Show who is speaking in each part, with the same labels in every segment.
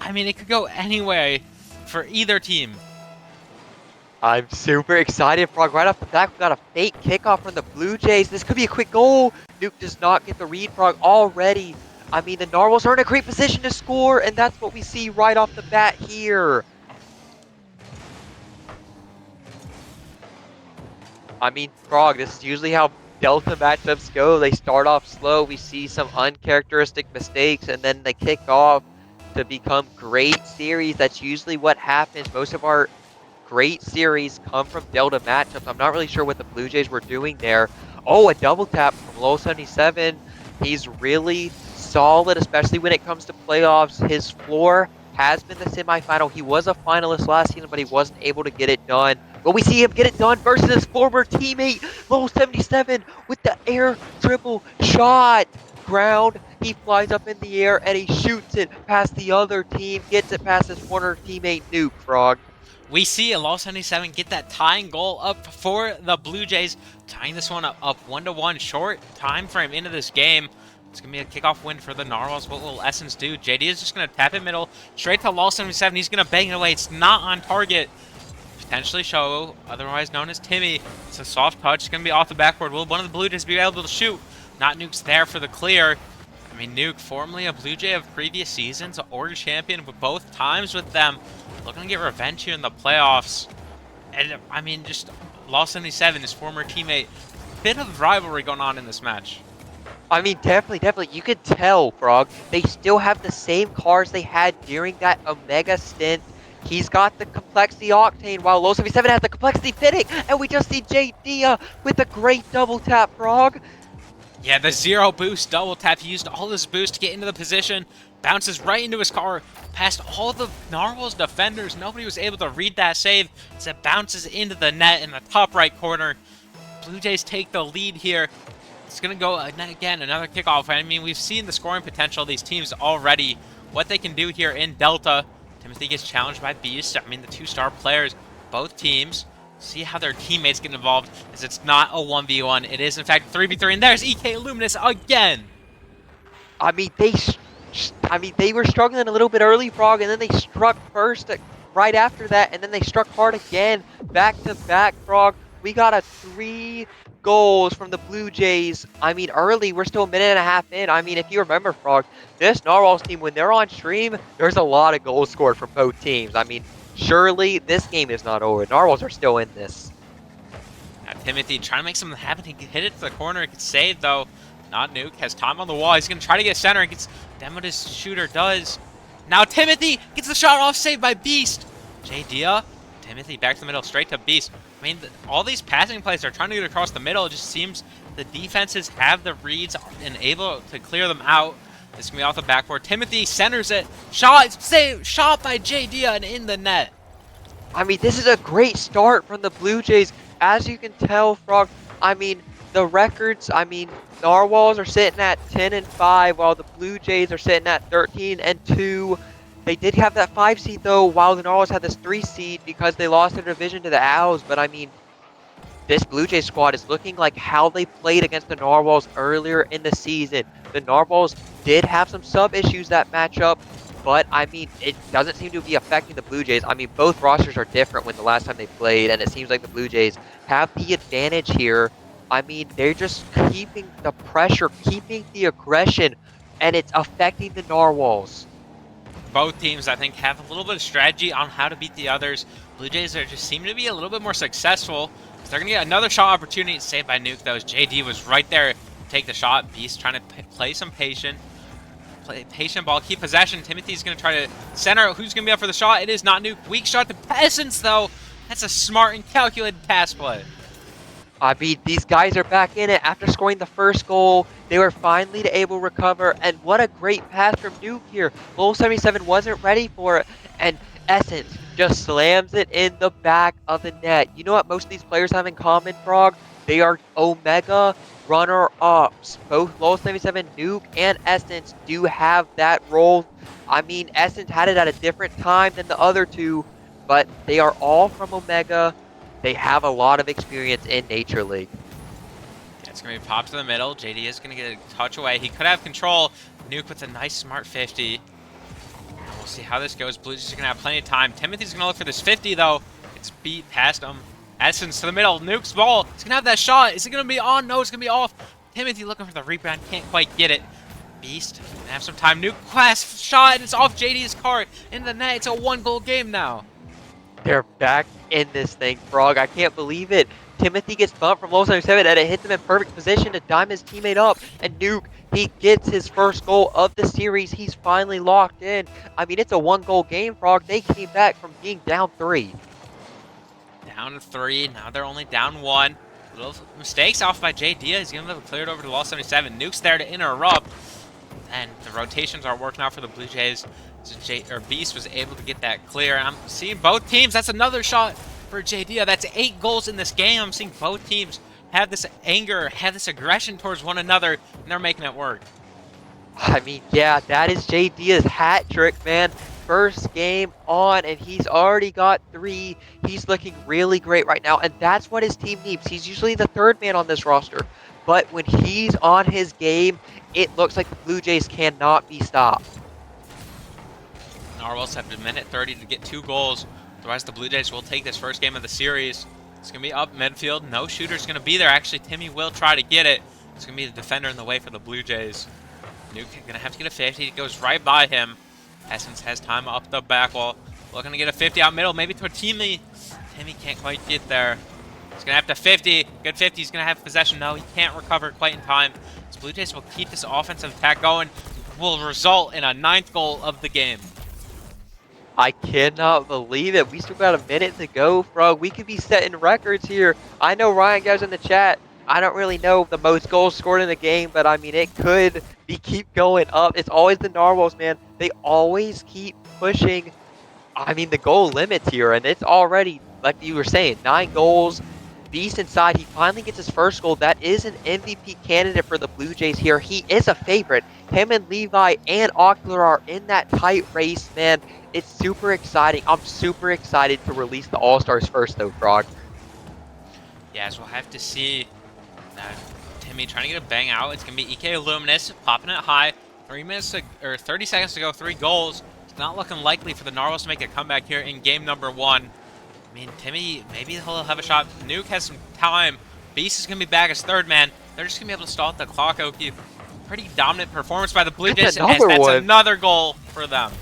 Speaker 1: I mean, it could go anywhere for either team.
Speaker 2: I'm super excited, Frog. Right off the bat, we got a fake kickoff from the Blue Jays. This could be a quick goal. Nuke does not get the read, Frog, already. I mean, the Narwhals are in a great position to score, and that's what we see right off the bat here. I mean, Frog, this is usually how Delta matchups go. They start off slow. We see some uncharacteristic mistakes, and then they kick off to become great series. That's usually what happens. Most of our great series come from Delta matchups. I'm not really sure what the Blue Jays were doing there. Oh, a double tap from Low 77. He's really solid, especially when it comes to playoffs. His floor has been the semifinal. He was a finalist last season, but he wasn't able to get it done. But we see him get it done versus his former teammate, Low 77, with the air dribble shot. Ground, he flies up in the air and he shoots it past the other team, gets it past his former teammate, Nuke, Frog.
Speaker 1: We see a Law 77 get that tying goal up for the Blue Jays, tying this one up 1-1 short time frame into this game. It's going to be a kickoff win for the Narwhals. What will Essence do? JD is just going to tap it middle, straight to Law 77. He's going to bang it away. It's not on target. Potentially Show, otherwise known as Timmy. It's a soft touch. It's going to be off the backboard. Will one of the Blue Jays be able to shoot? Not Nuke's there for the clear. I mean, Nuke, formerly a Blue Jay of previous seasons, Order champion with both times with them. Looking to get revenge here in the playoffs. And, I mean, just Law 77, his former teammate. Bit of rivalry going on in this match.
Speaker 2: I mean, definitely. You could tell, Frog, they still have the same cars they had during that Omega stint. He's got the complexity octane, while Low 77 has the complexity fitting, and we just see JD with a great double tap, Frog.
Speaker 1: Yeah, the zero boost double tap. He used all his boost to get into the position. Bounces right into his car, past all the Narwhals defenders. Nobody was able to read that save as it bounces into the net in the top right corner. Blue Jays take the lead here. It's going to go, again, another kickoff. I mean, we've seen the scoring potential of these teams already. What they can do here in Delta. Timothy gets challenged by Beast. I mean, the two-star players, both teams. See how their teammates get involved, as it's not a 1v1. It is, in fact, 3v3, and there's EK Luminous again.
Speaker 2: I mean, they were struggling a little bit early, Frog, and then they struck first right after that, and then they struck hard again, back to back, Frog. We got a 3 goals from the Blue Jays. I mean, early, we're still a minute and a half in. I mean, if you remember, Frog, this Narwhals team, when they're on stream, there's a lot of goals scored from both teams. I mean, surely this game is not over. Narwhals are still in this.
Speaker 1: Now, Timothy trying to make something happen. He can hit it to the corner. It gets saved, though. Not Nuke. Has time on the wall. He's going to try to get center. It gets done what his shooter does. Now Timothy gets the shot off, saved by Beast. JD. Timothy back to the middle, straight to Beast. I mean, all these passing plays are trying to get across the middle. It just seems the defenses have the reads and able to clear them out. This can be off the backboard. Timothy centers it. Shot saved. Shot by JD and in the net.
Speaker 2: I mean, this is a great start from the Blue Jays. As you can tell, Frog, I mean, the records, I mean, Narwhals are sitting at 10-5, while the Blue Jays are sitting at 13-2. They did have that 5 seed, though, while the Narwhals had this 3 seed because they lost their division to the Owls. But, I mean, this Blue Jays squad is looking like how they played against the Narwhals earlier in the season. The Narwhals did have some sub issues that matchup, but I mean, it doesn't seem to be affecting the Blue Jays. I mean, both rosters are different when the last time they played, and it seems like the Blue Jays have the advantage here. I mean, they're just keeping the pressure, keeping the aggression, and it's affecting the Narwhals.
Speaker 1: Both teams, I think, have a little bit of strategy on how to beat the others. Blue Jays are just seem to be a little bit more successful. They're going to get another shot opportunity. Saved by Nuke, though. JD was right there to take the shot. Beast trying to play some patient ball, keep possession. Timothy's going to try to center. Who's going to be up for the shot? It is not Nuke. Weak shot to Peasants, though. That's a smart and calculated pass play.
Speaker 2: I mean, these guys are back in it after scoring the first goal. They were finally able to recover, and what a great pass from Nuke here. Low 77 wasn't ready for it, and Essence just slams it in the back of the net. You know what most of these players have in common, Frog? They are Omega runner-ups. Both Low 77, Nuke, and Essence do have that role. I mean, Essence had it at a different time than the other two, but they are all from Omega. They have a lot of experience in Nature League.
Speaker 1: Yeah, it's going to be popped to the middle. JD is going to get a touch away. He could have control. Nuke with a nice smart 50. We'll see how this goes. Blue Jays are going to have plenty of time. Timothy's going to look for this 50, though. It's beat past him. Essence to the middle. Nuke's ball. He's going to have that shot. Is it going to be on? No, it's going to be off. Timothy looking for the rebound. Can't quite get it. Beast gonna have some time. Nuke class shot. And it's off JD's cart. In the net. It's a 1-goal game now.
Speaker 2: They're back in this thing, Frog. I can't believe it. Timothy gets bumped from low 77 and it hits him in perfect position to dime his teammate up. And Nuke, he gets his first goal of the series. He's finally locked in. I mean, it's a 1-goal game, Frog. They came back from being down 3.
Speaker 1: Down 3. Now they're only down 1. Little mistakes off by JD. He's going to clear it over to low 77. Nuke's there to interrupt. And the rotations are working out for the Blue Jays. So Beast was able to get that clear. I'm seeing both teams. That's another shot for JD. That's 8 goals in this game. I'm seeing both teams have this anger, have this aggression towards one another, and they're making it work.
Speaker 2: I mean, yeah, that is JD's hat trick, man. First game on, and he's already got 3. He's looking really great right now, and that's what his team needs. He's usually the 3rd man on this roster, but when he's on his game, it looks like the Blue Jays cannot be stopped.
Speaker 1: Narwhals have a minute 30 to get 2 goals. Otherwise, the Blue Jays will take this first game of the series. It's going to be up midfield. No shooter's going to be there. Actually, Timmy will try to get it. It's going to be the defender in the way for the Blue Jays. Nuke going to have to get a 50. It goes right by him. Essence has time up the back wall. Looking to get a 50 out middle, maybe to Timmy. Timmy can't quite get there. He's going to have to 50. Good 50. He's going to have possession. No, he can't recover quite in time. So Blue Jays will keep this offensive attack going. Will result in a 9th goal of the game.
Speaker 2: I cannot believe it. We still got a minute to go, Frog. We could be setting records here. I know Ryan guys in the chat. I don't really know the most goals scored in the game, but I mean, it could be keep going up. It's always the Narwhals, man. They always keep pushing, I mean, the goal limits here, and it's already, like you were saying, 9 goals. Beast inside, he finally gets his first goal. That is an MVP candidate for the Blue Jays here. He is a favorite. Him and Levi and Ocular are in that tight race, man. It's super exciting. I'm super excited to release the All-Stars first, though, Frog.
Speaker 1: Yeah, so we'll have to see Timmy trying to get a bang out. It's going to be EK Luminous popping it high. or 30 seconds to go, 3 goals. It's not looking likely for the Narwhals to make a comeback here in game number 1. I mean, Timmy, maybe he'll have a shot. Nuke has some time. Beast is going to be back as 3rd man. They're just going to be able to stall out the clock, Oki. Pretty dominant performance by the Blue Jays. That's another goal for them.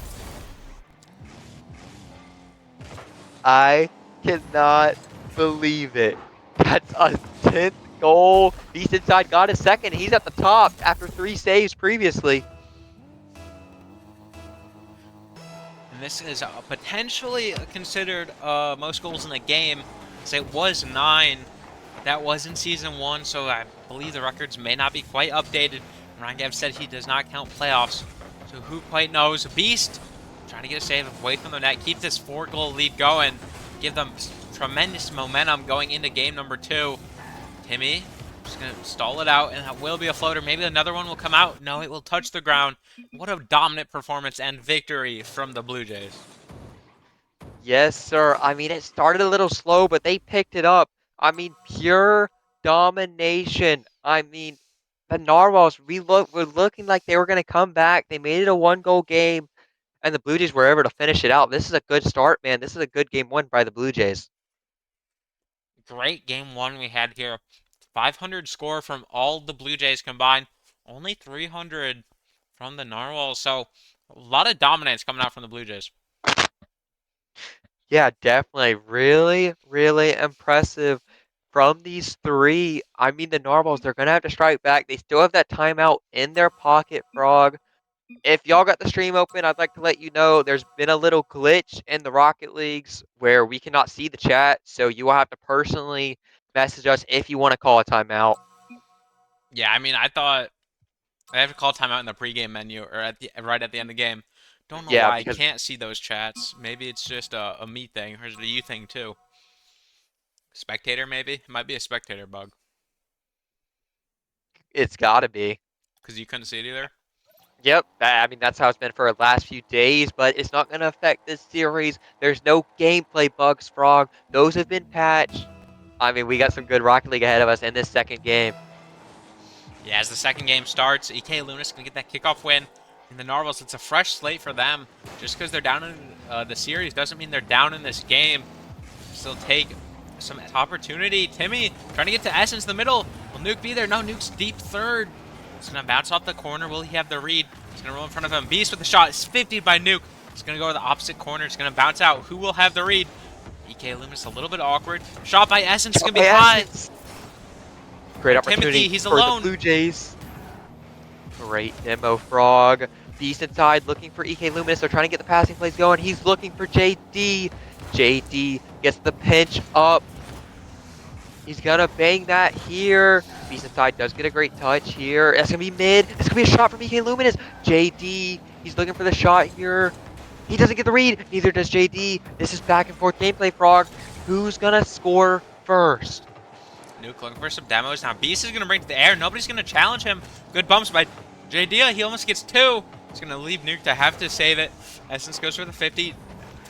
Speaker 2: I cannot believe it. That's a 10th goal. Beast inside got a 2nd. He's at the top after 3 saves previously.
Speaker 1: And this is potentially considered most goals in the game. So it was 9. That was in Season 1, so I believe the records may not be quite updated. Ryan Gav said he does not count playoffs, so who quite knows. Beast trying to get a save away from the net, keep this 4-goal lead going, give them tremendous momentum going into game number 2. Timmy just going to stall it out, and that will be a floater. Maybe another one will come out. No, it will touch the ground. What a dominant performance and victory from the Blue Jays.
Speaker 2: Yes, sir. I mean, it started a little slow, but they picked it up. I mean, pure domination. I mean, the Narwhals, were looking like they were going to come back. They made it a 1-goal game, and the Blue Jays were able to finish it out. This is a good start, man. This is a good game 1 by the Blue Jays.
Speaker 1: Great game 1 we had here. 500 score from all the Blue Jays combined. Only 300 from the Narwhals. So a lot of dominance coming out from the Blue Jays.
Speaker 2: Yeah, definitely. Really, really impressive from these 3. I mean, the Narwhals, they're going to have to strike back. They still have that timeout in their pocket, Frog. If y'all got the stream open, I'd like to let you know there's been a little glitch in the Rocket Leagues where we cannot see the chat, so you will have to personally message us if you want to call a timeout.
Speaker 1: Yeah, I mean, I thought I have to call timeout in the pregame menu or right at the end of the game. Don't know why I can't see those chats. Maybe it's just a me thing, or is it a you thing too? Spectator, maybe? It might be a spectator bug.
Speaker 2: It's got to be.
Speaker 1: Because you couldn't see it either?
Speaker 2: Yep, I mean, that's how it's been for the last few days, but it's not going to affect this series. There's no gameplay bugs, Frog. Those have been patched. I mean, we got some good Rocket League ahead of us in this second game.
Speaker 1: Yeah, as the second game starts, EK Luna's going to get that kickoff win. And the Narwhals, it's a fresh slate for them. Just because they're down in the series doesn't mean they're down in this game. Still take some opportunity. Timmy trying to get to Essence in the middle. Will Nuke be there? No, Nuke's deep third. He's going to bounce off the corner. Will he have the read? He's going to roll in front of him. Beast with the shot. It's 50 by Nuke. He's going to go to the opposite corner. It's going to bounce out. Who will have the read? EK Luminous a little bit awkward. Shot by Essence is going to be high.
Speaker 2: Great opportunity
Speaker 1: Timothy, he's
Speaker 2: for
Speaker 1: alone.
Speaker 2: the Blue Jays. Great demo, Frog. Beast inside looking for EK Luminous. They're trying to get the passing plays going. He's looking for JD. JD gets the pinch up. He's gonna bang that here. Beast inside does get a great touch here. That's gonna be mid. It's gonna be a shot from EK Luminous. JD, he's looking for the shot here. He doesn't get the read. Neither does JD. This is back and forth gameplay, Frog. Who's gonna score first?
Speaker 1: Nuke looking for some demos. Now Beast is going to bring it to the air. Nobody's going to challenge him. Good bumps by JD. He almost gets 2. He's going to leave Nuke to have to save it. Essence goes for the 50.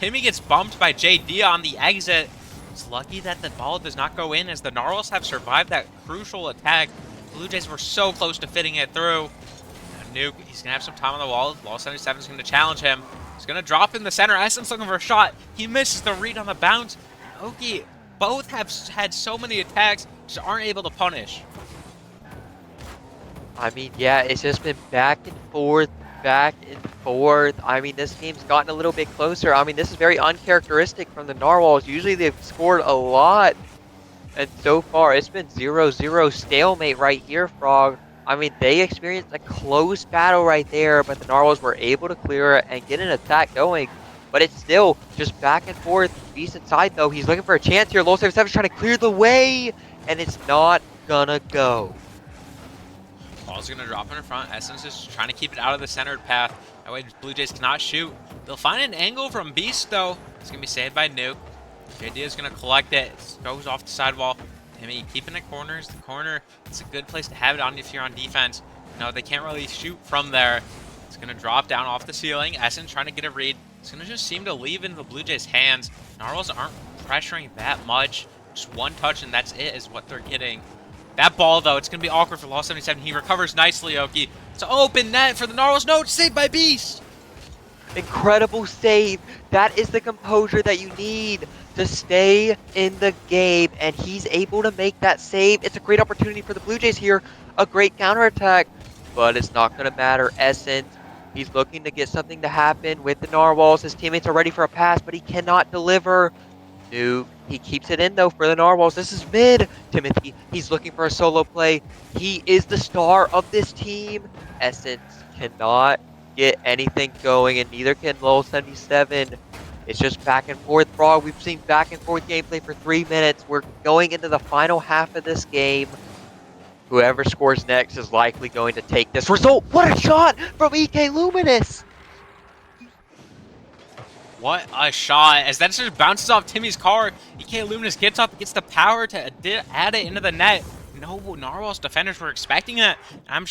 Speaker 1: Timmy gets bumped by JD on the exit. It's lucky that the ball does not go in as the Narwhals have survived that crucial attack. Blue Jays were so close to fitting it through. Now Nuke, he's going to have some time on the wall. Wall 77 is going to challenge him. He's going to drop in the center. Essence looking for a shot. He misses the read on the bounce. Oki, both have had so many attacks, just aren't able to punish.
Speaker 2: I mean, yeah, it's just been back and forth, back and forth. I mean, this game's gotten a little bit closer. I mean, this is very uncharacteristic from the Narwhals. Usually they've scored a lot. And so far, it's been 0-0 stalemate right here, Frog. I mean, they experienced a close battle right there, but the Narwhals were able to clear it and get an attack going. But it's still just back and forth. Beast inside, though. He's looking for a chance here. Low 77 is trying to clear the way, and it's not gonna go.
Speaker 1: Ball's gonna drop in front. Essence is trying to keep it out of the centered path. That way Blue Jays cannot shoot. They'll find an angle from Beast, though. It's gonna be saved by Nuke. JD is gonna collect it. It goes off the sidewall. Timmy keeping it corners. The corner, it's a good place to have it on if you're on defense. No, they can't really shoot from there. It's gonna drop down off the ceiling. Essence trying to get a read. It's going to just seem to leave in the Blue Jays' hands. Narwhals aren't pressuring that much. Just one touch and that's it is what they're getting. That ball, though, it's going to be awkward for Law 77. He recovers nicely, Oki. It's an open net for the Narwhals. No, it's saved by Beast.
Speaker 2: Incredible save. That is the composure that you need to stay in the game. And he's able to make that save. It's a great opportunity for the Blue Jays here. A great counterattack. But it's not going to matter. Essence. He's looking to get something to happen with the Narwhals. His teammates are ready for a pass, but he cannot deliver. Nuke, he keeps it in, though, for the Narwhals. This is mid. Timothy, he's looking for a solo play. He is the star of this team. Essence cannot get anything going, and neither can Lowell 77. It's just back and forth, Frog. We've seen back and forth gameplay for 3 minutes. We're going into the final half of this game. Whoever scores next is likely going to take this result. What a shot from EK Luminous!
Speaker 1: What a shot. As that just bounces off Timmy's car, EK Luminous gets up, gets the power to add it into the net. No Narwhals defenders were expecting it. I'm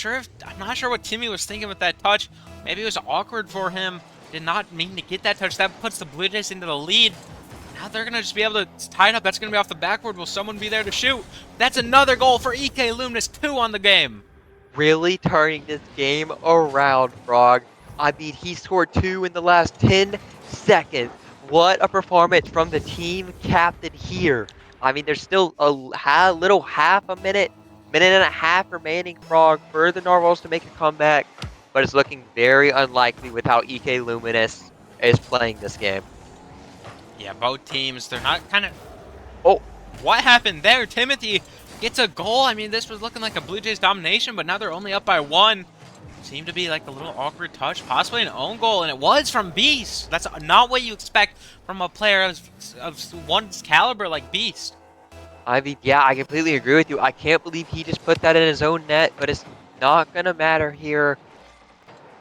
Speaker 1: not sure what Timmy was thinking with that touch. Maybe it was awkward for him. Did not mean to get that touch. That puts the Blue Jays into the lead. Now they're going to just be able to tie it up. That's going to be off the backboard. Will someone be there to shoot? That's another goal for EK Luminous. 2 on the game.
Speaker 2: Really turning this game around, Frog. I mean, he scored 2 in the last 10 seconds. What a performance from the team captain here. I mean, there's still a little half a minute and a half remaining, Frog, for the Narwhals to make a comeback. But it's looking very unlikely with how EK Luminous is playing this game.
Speaker 1: Yeah, both teams, they're not kind of...
Speaker 2: Oh,
Speaker 1: what happened there? Timothy gets a goal. I mean, this was looking like a Blue Jays domination, but now they're only up by 1. Seemed to be like a little awkward touch, possibly an own goal, and it was from Beast. That's not what you expect from a player of one's caliber like Beast.
Speaker 2: I mean, yeah, I completely agree with you. I can't believe he just put that in his own net, but it's not going to matter here.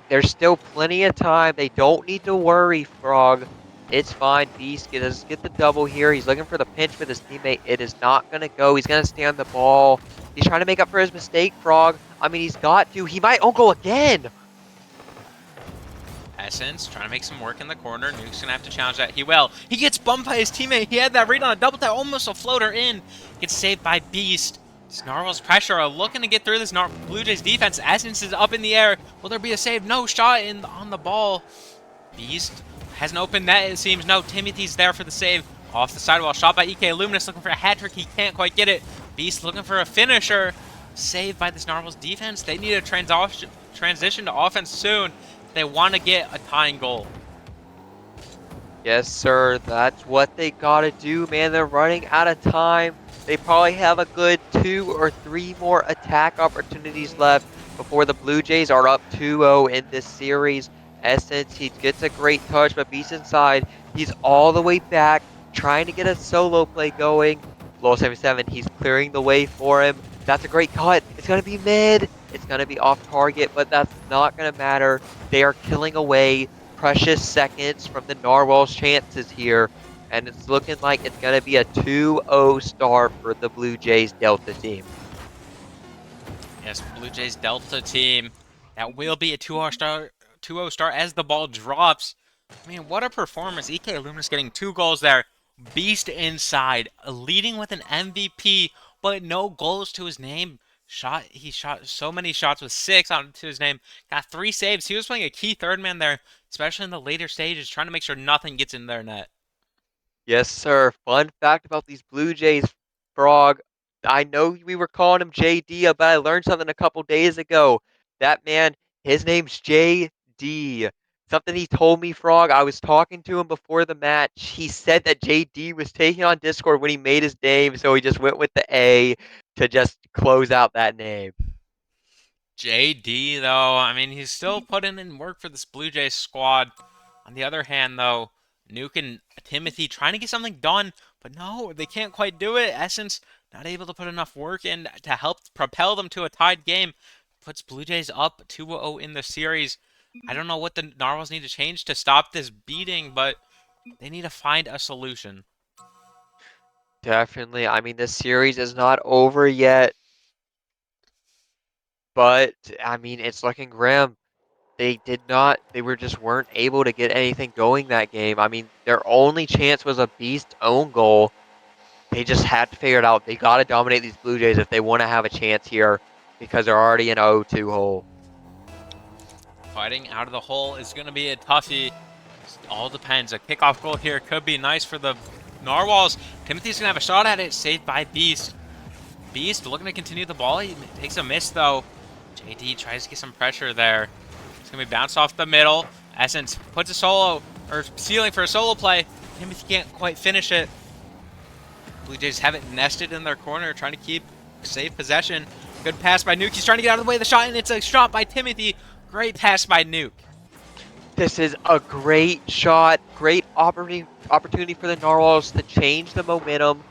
Speaker 2: There's still plenty of time. They don't need to worry, Frog. It's fine. Beast does get the double here. He's looking for the pinch with his teammate. It is not going to go. He's going to stay on the ball. He's trying to make up for his mistake, Frog. I mean, he's got to. He might own goal again.
Speaker 1: Essence trying to make some work in the corner. Nuke's going to have to challenge that. He will. He gets bumped by his teammate. He had that read on a double tap. Almost a floater in. Gets saved by Beast. These Narwhals pressure are looking to get through this Blue Jays defense. Essence is up in the air. Will there be a save? No shot on the ball. Beast has an open net, it seems. No, Timothy's there for the save. Off the sidewall, shot by EK Luminous, looking for a hat trick. He can't quite get it. Beast looking for a finisher. Saved by this Narwhals defense. They need a transition to offense soon if they want to get a tying goal.
Speaker 2: Yes, sir. That's what they gotta do, man. They're running out of time. They probably have a good 2 or 3 more attack opportunities left before the Blue Jays are up 2-0 in this series. Essence, he gets a great touch, but Beast inside. He's all the way back, trying to get a solo play going. Low 77, he's clearing the way for him. That's a great cut. It's gonna be mid. It's gonna be off target, but that's not gonna matter. They are killing away precious seconds from the Narwhals' chances here, and it's looking like it's going to be a 2-0 start for the Blue Jays Delta team.
Speaker 1: Yes, Blue Jays Delta team. That will be a 2-0 start as the ball drops. I mean, what a performance. EK Luminous getting 2 goals there. Beast inside, leading with an MVP, but no goals to his name. He shot so many shots with 6 onto his name. Got 3 saves. He was playing a key third man there, especially in the later stages, trying to make sure nothing gets in their net.
Speaker 2: Yes, sir. Fun fact about these Blue Jays, Frog. I know we were calling him JD, but I learned something a couple days ago. That man, his name's JD. Something he told me, Frog. I was talking to him before the match. He said that JD was taking on Discord when he made his name, so he just went with the A to just close out that name.
Speaker 1: JD, though, I mean, he's still putting in work for this Blue Jays squad. On the other hand, though, Nuke and Timothy trying to get something done, but no, they can't quite do it. Essence not able to put enough work in to help propel them to a tied game. Puts Blue Jays up 2-0 in the series. I don't know what the Narwhals need to change to stop this beating, but they need to find a solution.
Speaker 2: Definitely. I mean, this series is not over yet, but I mean, it's looking grim. They were just weren't able to get anything going that game. I mean, their only chance was a Beast own goal. They just had to figure it out. They got to dominate these Blue Jays if they want to have a chance here because they're already in 0-2 hole.
Speaker 1: Fighting out of the hole is going to be a toughie. All depends. A kickoff goal here could be nice for the Narwhals. Timothy's going to have a shot at it, saved by Beast. Beast looking to continue the ball. He takes a miss, though. JD tries to get some pressure there. It's going to be bounced off the middle. Essence puts a solo, or ceiling for a solo play. Timothy can't quite finish it. Blue Jays have it nested in their corner, trying to keep safe possession. Good pass by Nuke. He's trying to get out of the way of the shot, and it's a shot by Timothy. Great pass by Nuke.
Speaker 2: This is a great shot, great opportunity for the Narwhals to change the momentum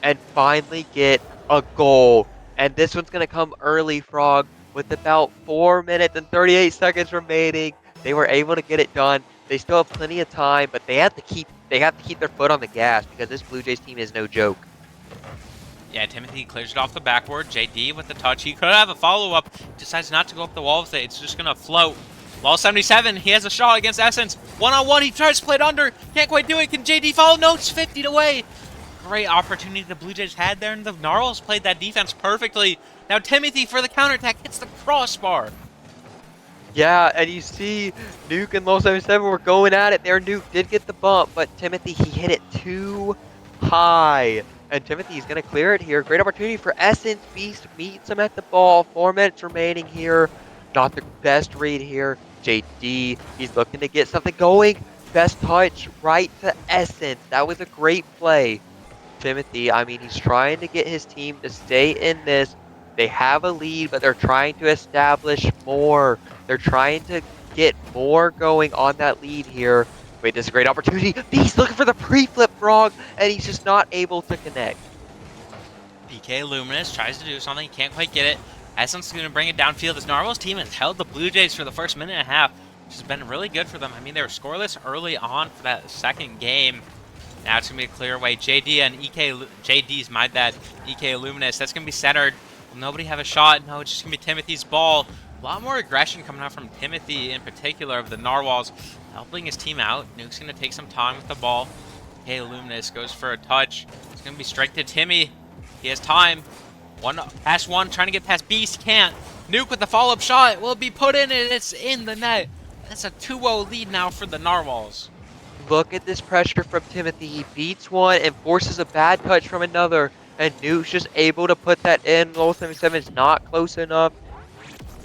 Speaker 2: and finally get a goal. And this one's going to come early, Frog, with about 4 minutes and 38 seconds remaining. They were able to get it done. They still have plenty of time, but they have to keep their foot on the gas because this Blue Jays team is no joke.
Speaker 1: Yeah, Timothy clears it off the backboard. JD with the touch. He could have a follow-up. Decides not to go up the wall with it. It's just going to float. Ball 77. He has a shot against Essence. One-on-one. He tries to play it under. Can't quite do it. Can JD follow? No, it's 50 away. Great opportunity the Blue Jays had there, and the Narwhals played that defense perfectly. Now Timothy for the counterattack hits the crossbar.
Speaker 2: Yeah, and you see Nuke and Low 77 were going at it there. Nuke did get the bump, but Timothy, he hit it too high. And Timothy's going to clear it here. Great opportunity for Essence. Beast meets him at the ball. 4 minutes remaining here. Not the best read here. JD, he's looking to get something going. Best touch right to Essence. That was a great play. Timothy, I mean, he's trying to get his team to stay in this. They have a lead, but they're trying to establish more. They're trying to get more going on that lead here. Wait, this is a great opportunity. He's looking for the pre-flip, Frog, and he's just not able to connect.
Speaker 1: EK Luminous tries to do something, can't quite get it. Essence is going to bring it downfield. This Narwhals team has held the Blue Jays for the first minute and a half, which has been really good for them. I mean, they were scoreless early on for that second game. Now it's going to be a clear away. JD and JD's my bad. EK Luminous. That's going to be centered. Will nobody have a shot? No, it's just going to be Timothy's ball. A lot more aggression coming out from Timothy in particular of the Narwhals, helping his team out. Nuke's going to take some time with the ball. EK Luminous goes for a touch. It's going to be straight to Timmy. He has time. One past one, trying to get past Beast, can't. Nuke with the follow-up shot will be put in, and it's in the net. That's a 2-0 lead now for the Narwhals.
Speaker 2: Look at this pressure from Timothy. He beats one and forces a bad touch from another. And Nuke's just able to put that in. Low 77 is not close enough.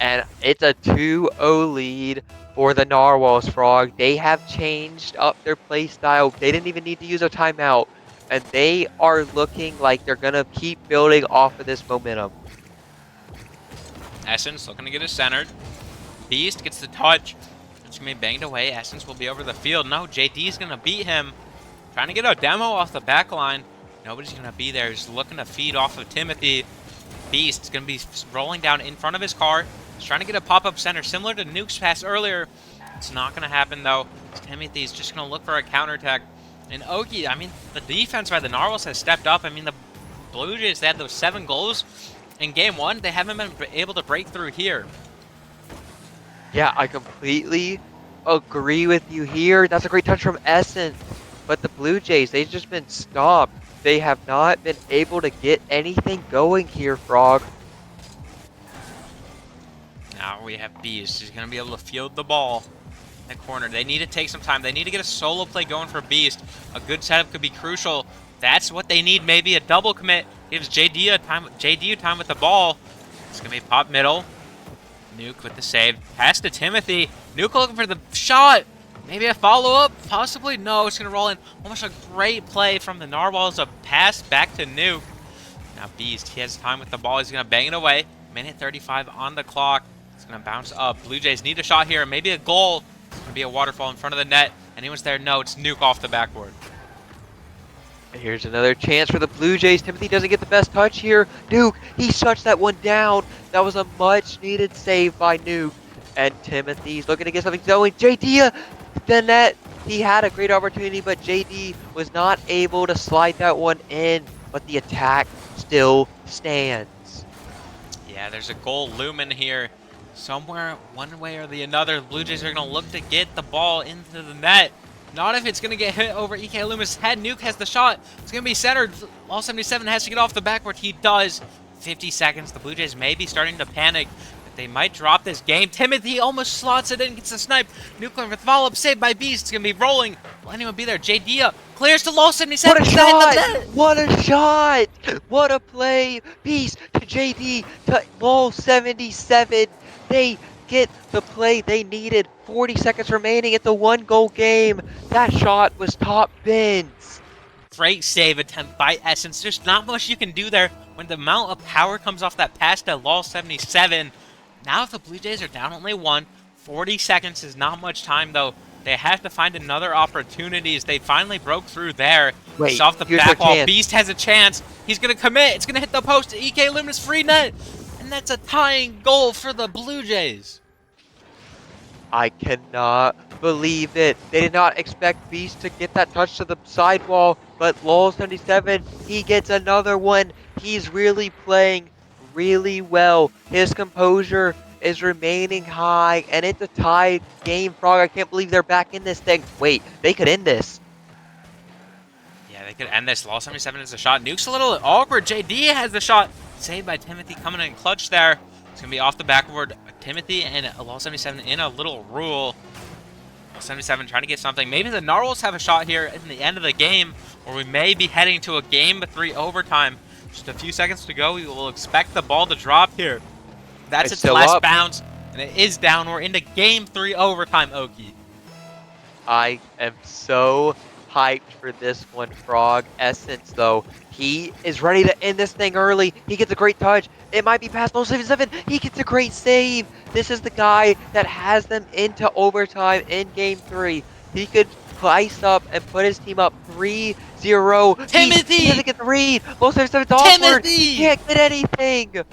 Speaker 2: And it's a 2-0 lead for the Narwhals, Frog. They have changed up their play style. They didn't even need to use a timeout. And they are looking like they're going to keep building off of this momentum.
Speaker 1: Essence looking to get it centered. Beast gets the touch. It's going to be banged away. Essence will be over the field. No, JD is going to beat him. Trying to get a demo off the back line. Nobody's going to be there. He's looking to feed off of Timothy. Beast is going to be rolling down in front of his car. He's trying to get a pop-up center similar to Nuke's pass earlier. It's not going to happen, though. Timothy's just going to look for a counterattack. And Oki, I mean, the defense by the Narwhals has stepped up. I mean, the Blue Jays, they had those 7 goals in Game 1. They haven't been able to break through here.
Speaker 2: Yeah, I completely agree with you here. That's a great touch from Essence. But the Blue Jays, they've just been stopped. They have not been able to get anything going here, Frog.
Speaker 1: Now we have Beast. He's going to be able to field the ball in the corner. They need to take some time. They need to get a solo play going for Beast. A good setup could be crucial. That's what they need. Maybe a double commit. Gives JD a time with the ball. It's going to be pop middle. Nuke with the save. Pass to Timothy. Nuke looking for the shot. Maybe a follow-up? Possibly? No, it's going to roll in. Almost a great play from the Narwhals. A pass back to Nuke. Now Beast, he has time with the ball. He's going to bang it away. Minute 35 on the clock. It's going to bounce up. Blue Jays need a shot here. Maybe a goal. It's going to be a waterfall in front of the net. Anyone's there? No, it's Nuke off the backboard.
Speaker 2: Here's another chance for the Blue Jays. Timothy doesn't get the best touch here. Nuke, he shuts that one down. That was a much-needed save by Nuke. And Timothy's looking to get something going. JD, the net. He had a great opportunity, but JD was not able to slide that one in. But the attack still stands.
Speaker 1: Yeah, there's a goal looming here. Somewhere, one way or the other, the Blue Jays are going to look to get the ball into the net. Not if it's going to get hit over EK Loomis' head. Nuke has the shot. It's going to be centered. All 77 has to get off the backboard. He does. 50 seconds. The Blue Jays may be starting to panic. But they might drop this game. Timothy almost slots it in. Gets the snipe. Nuke with follow-up. Saved by Beast. It's going to be rolling. Will anyone be there? JD clears to low 77.
Speaker 2: What a shot! What a shot! What a play! Beast to JD to low 77. They get the play they needed. 40 seconds remaining. It's a 1-goal game. That shot was top bins.
Speaker 1: Great save attempt by Essence. There's not much you can do there when the amount of power comes off that pass to Law 77. Now if the Blue Jays are down only 1, 40 seconds is not much time though. They have to find another opportunities. They finally broke through there.
Speaker 2: Wait,
Speaker 1: it's off the back wall. Beast has a chance. He's going to commit. It's going to hit the post. EK Luminous free net. And that's a tying goal for the Blue Jays.
Speaker 2: I cannot believe it. They did not expect Beast to get that touch to the sidewall, but LOL 77, he gets another one. He's really playing really well. His composure is remaining high, and it's a tie game, Frog. I can't believe they're back in this thing. Wait, they could end this.
Speaker 1: Yeah, they could end this. LOL 77 is a shot. Nuke's a little awkward. JD has the shot. Saved by Timothy coming in clutch there. It's going to be off the backboard. Timothy and LOL 77 in a little rule. LOL 77 trying to get something. Maybe the Narwhals have a shot here in the end of the game, or we may be heading to a Game 3 overtime. Just a few seconds to go. We will expect the ball to drop here. That's its last bounce, and it is down. We're into Game 3 overtime, Oki.
Speaker 2: I am so hyped for this one, Frog. Essence, though, he is ready to end this thing early. He gets a great touch. It might be past 77. He gets a great save. This is the guy that has them into overtime in Game 3. He could slice up and put his team up 3-0.
Speaker 1: Timothy!
Speaker 2: He doesn't get the read. 77's awkward. He can't get anything.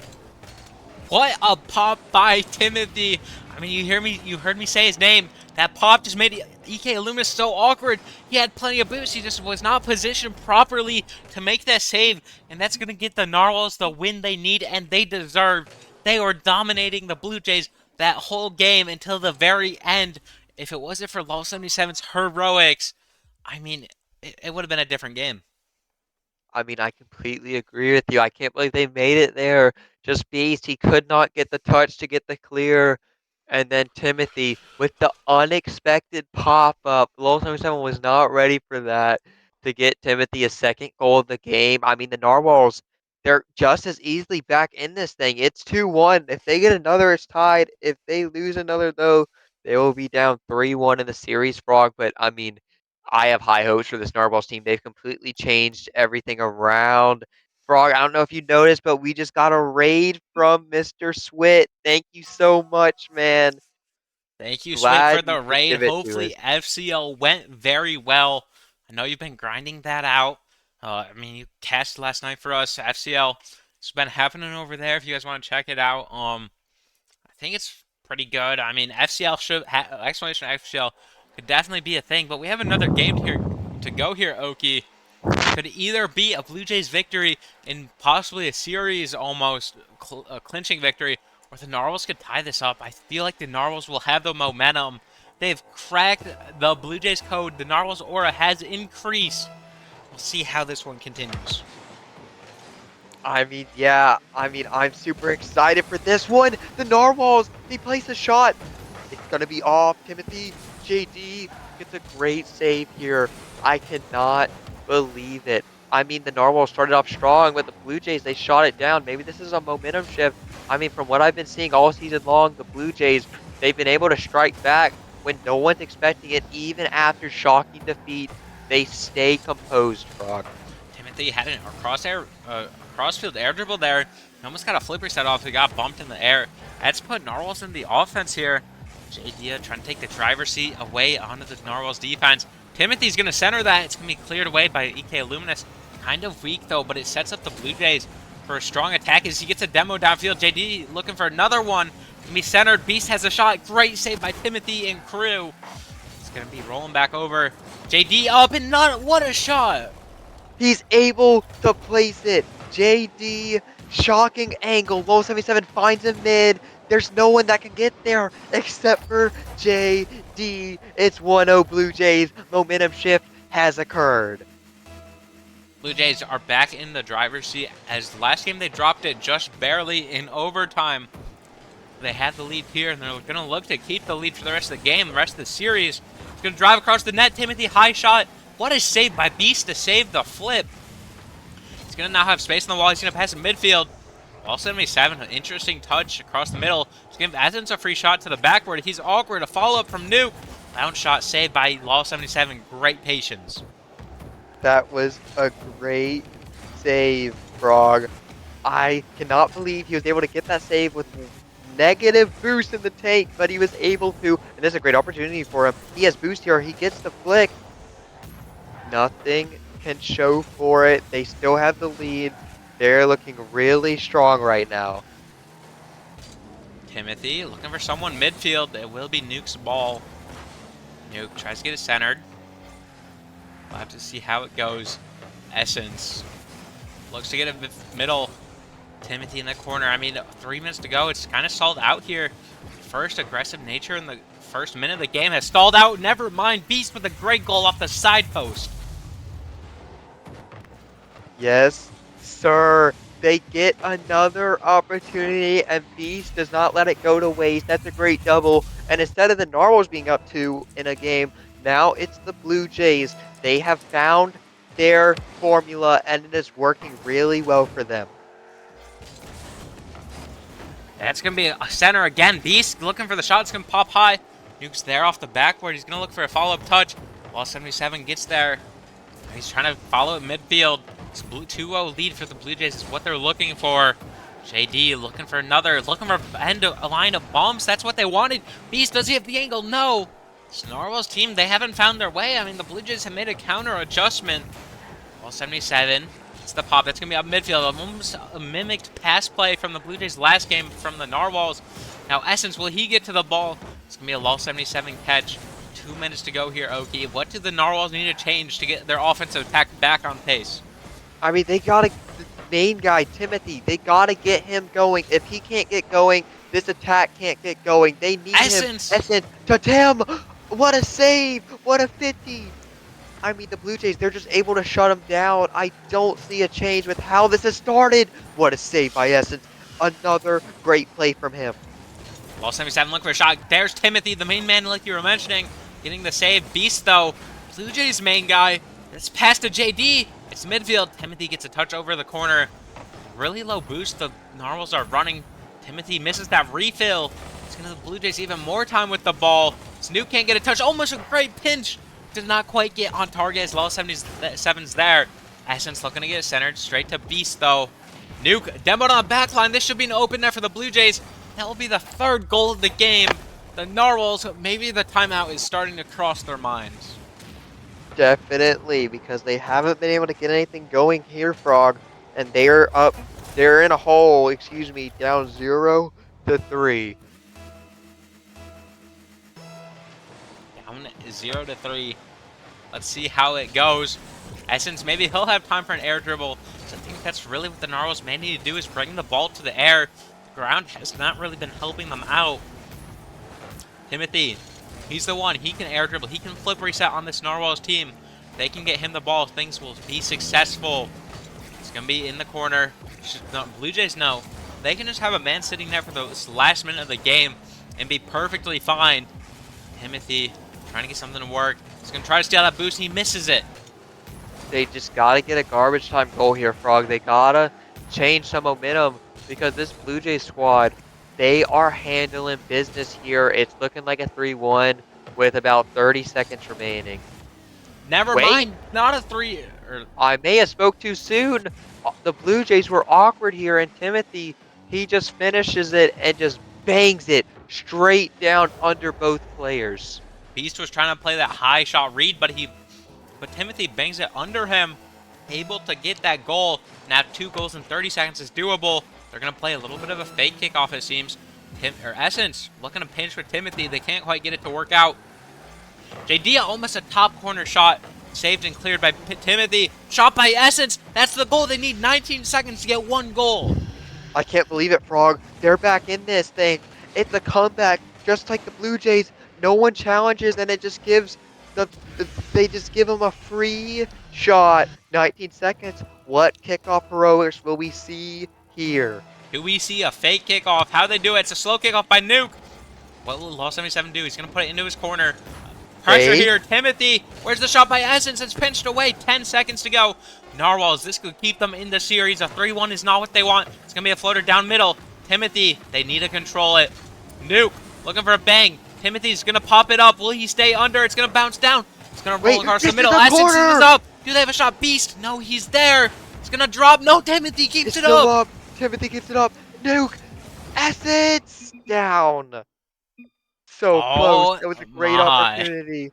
Speaker 1: What a pop by Timothy. I mean, you heard me say his name. That pop just made EK Loomis so awkward. He had plenty of boost. He just was not positioned properly to make that save. And that's going to get the Narwhals the win they need and they deserve. They were dominating the Blue Jays that whole game until the very end. If it wasn't for LOL 77's heroics, I mean, it would have been a different game.
Speaker 2: I mean, I completely agree with you. I can't believe they made it there. Just Beast, he could not get the touch to get the clear. And then Timothy with the unexpected pop-up. Low 77 was not ready for that to get Timothy a second goal of the game. I mean, the Narwhals, they're just as easily back in this thing. It's 2-1. If they get another, it's tied. If they lose another, though, they will be down 3-1 in the series, Frog. But, I mean, I have high hopes for this Narwhals team. They've completely changed everything around. Frog, I don't know if you noticed, but we just got a raid from Mr. Swit. Thank you so much, man.
Speaker 1: Thank you, Swit, for
Speaker 2: Glad you
Speaker 1: the
Speaker 2: could
Speaker 1: raid.
Speaker 2: give it to
Speaker 1: Hopefully,
Speaker 2: us.
Speaker 1: FCL went very well. I know you've been grinding that out. I mean, you cast last night for us. FCL, it's been happening over there. If you guys want to check it out, I think it's pretty good. I mean, FCL should explanation FCL could definitely be a thing, but we have another game here to go here, Oki. Could either be a Blue Jays victory in possibly a series almost a clinching victory, or the Narwhals could tie this up. I feel like the Narwhals will have the momentum. They've cracked the Blue Jays code. The Narwhals aura has increased. We'll see how this one continues.
Speaker 2: I mean, yeah. I mean, I'm super excited for this one. The Narwhals, they place a shot. It's going to be off. Timothy, JD gets a great save here. I cannot believe it. I mean, the Narwhals started off strong, but the Blue Jays, they shot it down. Maybe this is a momentum shift. I mean, from what I've been seeing all season long, the Blue Jays, they've been able to strike back when no one's expecting it, even after shocking defeat. They stay composed, Frog.
Speaker 1: Timothy had a crossfield air dribble there. He almost got a flipper set off. He got bumped in the air. That's put Narwhals in the offense here. JD trying to take the driver's seat away onto the Narwhals defense. Timothy's going to center that. It's going to be cleared away by EK Luminous. Kind of weak, though, but it sets up the Blue Jays for a strong attack as he gets a demo downfield. JD looking for another one. Going to be centered. Beast has a shot. Great save by Timothy and crew. It's going to be rolling back over. JD up and not. What a shot!
Speaker 2: He's able to place it. JD, shocking angle. Low 77 finds him mid. There's no one that can get there except for JD. It's 1-0 Blue Jays. Momentum shift has occurred.
Speaker 1: Blue Jays are back in the driver's seat as last game they dropped it just barely in overtime. They had the lead here, and they're going to look to keep the lead for the rest of the game, the rest of the series. He's going to drive across the net. Timothy, high shot. What a save by Beast to save the flip. He's going to now have space on the wall. He's going to pass in midfield. Ball 77, an interesting touch across the middle. He's going to give Athens a free shot to the backward. He's awkward. A follow-up from Nuke. Bounce shot saved by Law 77. Great patience.
Speaker 2: That was a great save, Frog. I cannot believe he was able to get that save with negative boost in the tank, but he was able to, and this is a great opportunity for him. He has boost here. He gets the flick. Nothing can show for it. They still have the lead. They're looking really strong right now.
Speaker 1: Timothy looking for someone midfield. It will be Nuke's ball. Nuke tries to get it centered. We'll have to see how it goes. Essence looks to get it middle. Timothy in the corner. I mean, 3 minutes to go. It's kind of stalled out here. First aggressive nature in the first minute of the game has stalled out. Never mind. Beast with a great goal off the side post.
Speaker 2: Yes, sir. They get another opportunity, and Beast does not let it go to waste. That's a great double. And instead of the Narwhals being up 2 in a game, now it's the Blue Jays. They have found their formula, and it is working really well for them.
Speaker 1: That's going to be a center again. Beast looking for the shot. It's going to pop high. Nuke's there off the backward. He's going to look for a follow-up touch. Ball 77 gets there. He's trying to follow it midfield. This 2-0 lead for the Blue Jays is what they're looking for. JD looking for another. Looking for a line of bombs. That's what they wanted. Beast, does he have the angle? No. Narwhals team, they haven't found their way. I mean, the Blue Jays have made a counter adjustment. Ball 77. It's the pop. That's going to be up midfield. Almost a mimicked pass play from the Blue Jays last game from the Narwhals. Now, Essence, will he get to the ball? It's going to be a Law 77 catch. 2 minutes to go here, Oki. What do the Narwhals need to change to get their offensive attack back on pace?
Speaker 2: I mean, they got to, the main guy, Timothy, they got to get him going. If he can't get going, this attack can't get going. They need
Speaker 1: Essence.
Speaker 2: him. Essence to Tim. What a save. What a 50. I mean, the Blue Jays, they're just able to shut him down. I don't see a change with how this has started. What a save by Essence. Another great play from him.
Speaker 1: Lost 77 looking for a shot. There's Timothy, the main man like you were mentioning, getting the save. Beast, though, Blue Jays main guy. It's past to JD. It's midfield. Timothy gets a touch over the corner. Really low boost. The Narwhals are running. Timothy misses that refill. It's going to give the Blue Jays even more time with the ball. Snoop can't get a touch. Almost a great pinch. Did not quite get on target as Lost 77's there. Essence looking to get centered. Straight to Beast, though. Nuke demoed on the back line. This should be an open net for the Blue Jays. That will be the third goal of the game. The Narwhals, maybe the timeout is starting to cross their minds.
Speaker 2: Definitely, because they haven't been able to get anything going here, Frog. And they're up, they're in a hole, excuse me, down 0-3.
Speaker 1: Down 0-3. Let's see how it goes. Essence, maybe he'll have time for an air dribble. So I think that's really what the Narwhals may need to do is bring the ball to the air. The ground has not really been helping them out. Timothy, he's the one. He can air dribble. He can flip reset on this Narwhals team. They can get him the ball. Things will be successful. It's going to be in the corner. Blue Jays know. They can just have a man sitting there for the last minute of the game and be perfectly fine. Timothy trying to get something to work. He's going to try to steal that boost, and he misses it.
Speaker 2: They just gotta get a garbage time goal here, Frog. They gotta change some momentum because this Blue Jays squad, they are handling business here. It's looking like a 3-1 with about 30 seconds remaining.
Speaker 1: Never mind. Not a 3.
Speaker 2: I may have spoke too soon. The Blue Jays were awkward here, and Timothy, he just finishes it and just bangs it straight down under both players.
Speaker 1: Beast was trying to play that high shot read, but Timothy bangs it under him, able to get that goal. Now 2 goals in 30 seconds is doable. They're going to play a little bit of a fake kickoff, it seems. Essence looking to pinch with Timothy. They can't quite get it to work out. JD almost a top corner shot. Saved and cleared by Timothy. Shot by Essence. That's the goal. They need 19 seconds to get 1 goal.
Speaker 2: I can't believe it, Frog. They're back in this thing. It's a comeback, just like the Blue Jays. No one challenges, and it just gives they just give them a free shot. 19 seconds. What kickoff heroics will we see here?
Speaker 1: Do we see a fake kickoff? How they do it? It's a slow kickoff by Nuke. What will Lost 77 do? He's going to put it into his corner. Pressure here. Timothy. Where's the shot by Essence? It's pinched away. 10 seconds to go. Narwhals, this could keep them in the series. A 3-1 is not what they want. It's going to be a floater down middle. Timothy, they need to control it. Nuke, looking for a bang. Timothy's going to pop it up. Will he stay under? It's going to bounce down. It's going to roll across the middle. Essence is up. Do they have a shot? Beast. No, he's there. It's going to drop. No, Timothy keeps it up.
Speaker 2: Timothy keeps it up. Nuke. Essence down. So close. That was a great opportunity.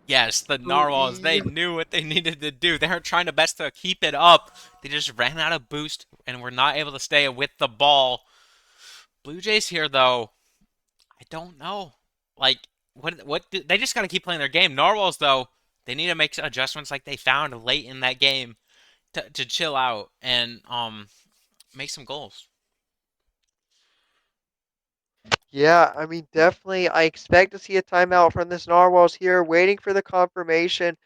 Speaker 1: Yes, the Narwhals, they knew what they needed to do. They were trying to best to keep it up. They just ran out of boost and were not able to stay with the ball. Blue Jays here, though, I don't know. Like, they just got to keep playing their game. Narwhals, though, they need to make adjustments like they found late in that game to chill out and make some goals.
Speaker 2: Yeah, I mean, definitely, I expect to see a timeout from this Narwhals here, waiting for the confirmation